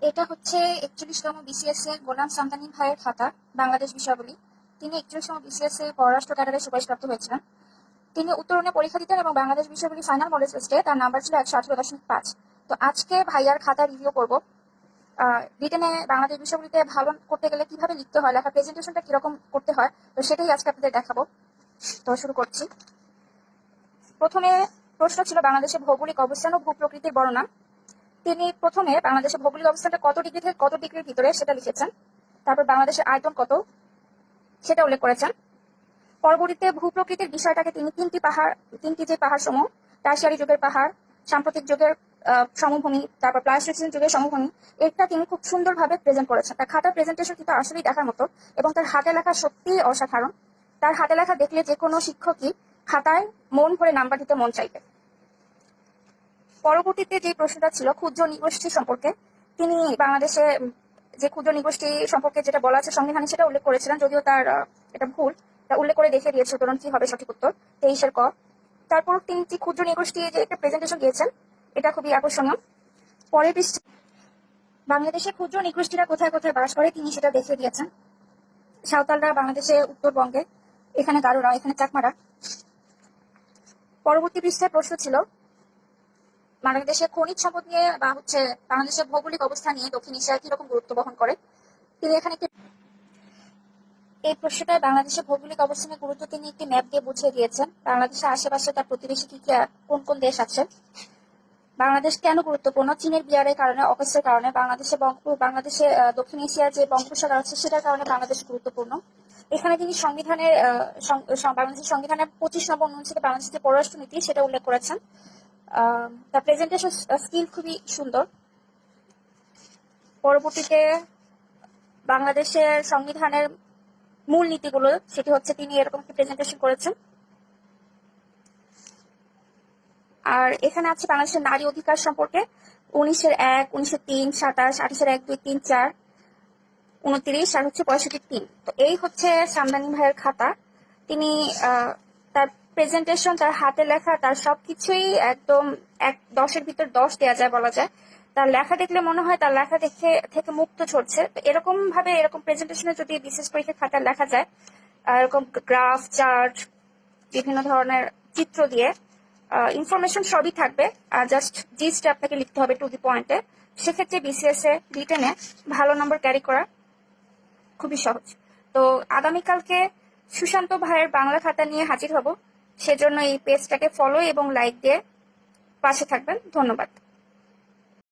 এটা হচ্ছে 41তম বিসিএস এর গোলাম সামদানি ভাইয়ের খাতা, বাংলাদেশ বিষয়াবলী। তিনি 41তম বিসিএস এ পররাষ্ট্র ক্যাডারে সুপারিশপ্রাপ্ত হয়েছিলেন। তিনি উত্তরণে পরীক্ষা দিতেন এবং বাংলাদেশ বিষয়াবলী ফাইনাল মডেল টেস্টে তার নাম্বার ছিল 118.5। তো আজকে ভাইয়ার খাতা রিভিউ করব। রিটেনে বাংলাদেশ বিষয়াবলীতে ভালো করতে গেলে কিভাবে লিখতে হয়, লেখা প্রেজেন্টেশনটা কিরকম করতে হয়, তো সেটাই আজকে আপনাদের দেখাবো। তো শুরু করছি। প্রথমে প্রশ্ন ছিল বাংলাদেশের ভৌগোলিক অবস্থান ও ভূপ্রকৃতির বর্ণনা। তিনি প্রথমে বাংলাদেশের ভৌগোলিক অবস্থানটা কত ডিগ্রি থেকে কত ডিগ্রির ভিতরে সেটা লিখেছেন। তারপর বাংলাদেশের আয়তন কত সেটা উল্লেখ করেছেন। পরবর্তীতে ভূপ্রকৃতির বিষয়টাকে তিনি তিনটি যে পাহাড় সমূহ, টারশিয়ারি যুগের পাহাড়, সাম্প্রতিক যুগের সমভূমি, তারপর প্লাইস্টোসিন যুগের সমভূমি, এটা তিনি খুব সুন্দরভাবে প্রেজেন্ট করেছেন। তার খাতার প্রেজেন্টেশন কিন্তু আসলেই দেখার মতো এবং তার হাতে লেখা সত্যিই অসাধারণ। তার হাতে লেখা দেখলে যে কোনো শিক্ষকই খাতায় মন ভরে নাম্বার দিতে মন চাইবে। পরবর্তীতে যে প্রশ্নটা ছিল ক্ষুদ্র নৃগোষ্ঠী সম্পর্কে, তিনি বাংলাদেশে যে ক্ষুদ্র নৃগোষ্ঠী সম্পর্কে যেটা বলা আছে সংবিধানে সেটা উল্লেখ করেছিলেন, যদিও তার এটা ভুল, তা উল্লেখ করে দেখে দিয়েছে। উত্তরণ কি হবে সঠিক উত্তর 23-এর ক। তারপর তিনি ক্ষুদ্র নৃগোষ্ঠী যে একটা প্রেজেন্টেশন দিয়েছেন, এটা খুবই আকর্ষণীয়। পরের পৃষ্ঠে বাংলাদেশের ক্ষুদ্র নৃগোষ্ঠীরা কোথায় কোথায় বাস করে তিনি সেটা দেখিয়ে দিয়েছেন। সাঁওতালরা বাংলাদেশে উত্তরবঙ্গে, এখানে গারোরা, এখানে চাকমারা। পরবর্তী পৃষ্ঠায় প্রশ্ন ছিল বাংলাদেশের খনিজ সম্পদ নিয়ে বা বাংলাদেশের ভৌগোলিক অবস্থা নিয়ে দক্ষিণ এশিয়া কিরকম গুরুত্ব বহন করে। তিনি এখানে এই প্রশ্নটায় বাংলাদেশের ভৌগোলিক অবস্থানের গুরুত্ব তিনি একটি ম্যাপ দিয়ে বুঝিয়ে দিয়েছেন। বাংলাদেশের আশেপাশে তার প্রতিবেশী কি কোন কোন দেশ আছে, বাংলাদেশ কেন গুরুত্বপূর্ণ, চীনের বিয়ারের কারণে, অগস্টের কারণে, বাংলাদেশে দক্ষিণ এশিয়ার যে বঙ্গোপসাগর আছে সেটার কারণে বাংলাদেশ গুরুত্বপূর্ণ। এখানে তিনি বাংলাদেশের সংবিধানের 25 নম্বর অনুচ্ছেদে বাংলাদেশের যে পররাষ্ট্র নীতি সেটা উল্লেখ করেছেন। তার প্রেজেন্টেশন স্কিল খুবই সুন্দর। পরবর্তীতে বাংলাদেশের সংবিধানের মূল নীতিগুলো সেটি হচ্ছে তিনি এরকম একটি প্রেজেন্টেশন করেছেন। আর এখানে আছে বাংলাদেশের নারী অধিকার সম্পর্কে 19-এর 1, 19-এর 3, 27, 28-এর 1, 2, 3, 4, 29 আর হচ্ছে 65-এর 3। তো এই হচ্ছে সামদানি ভাইয়ের খাতা। তিনি তার প্রেজেন্টেশন, তার হাতে লেখা, তার সবকিছুই একদম 10-এর ভিতর 10 দেওয়া যায় বলা যায়। তার লেখা দেখলে মনে হয় তার লেখা থেকে মুক্ত ছড়ছে। তো এরকম প্রেজেন্টেশনে যদি বিশেষ পরীক্ষার খাতায় লেখা যায়, এরকম গ্রাফ, চার্ট, বিভিন্ন ধরনের চিত্র দিয়ে ইনফরমেশন সবই থাকবে, আর জাস্ট জিস্ট আপনাকে লিখতে হবে টু দি পয়েন্টে। সেক্ষেত্রে বিসিএস এ রিটেনে ভালো নম্বর ক্যারি করা খুবই সহজ। তো আগামীকালকে সুশান্ত ভাইয়ের বাংলা খাতা নিয়ে হাজির হব, সেজন্য এই পেজটাকে ফলো এবং লাইক দিয়ে পাশে থাকবেন। ধন্যবাদ।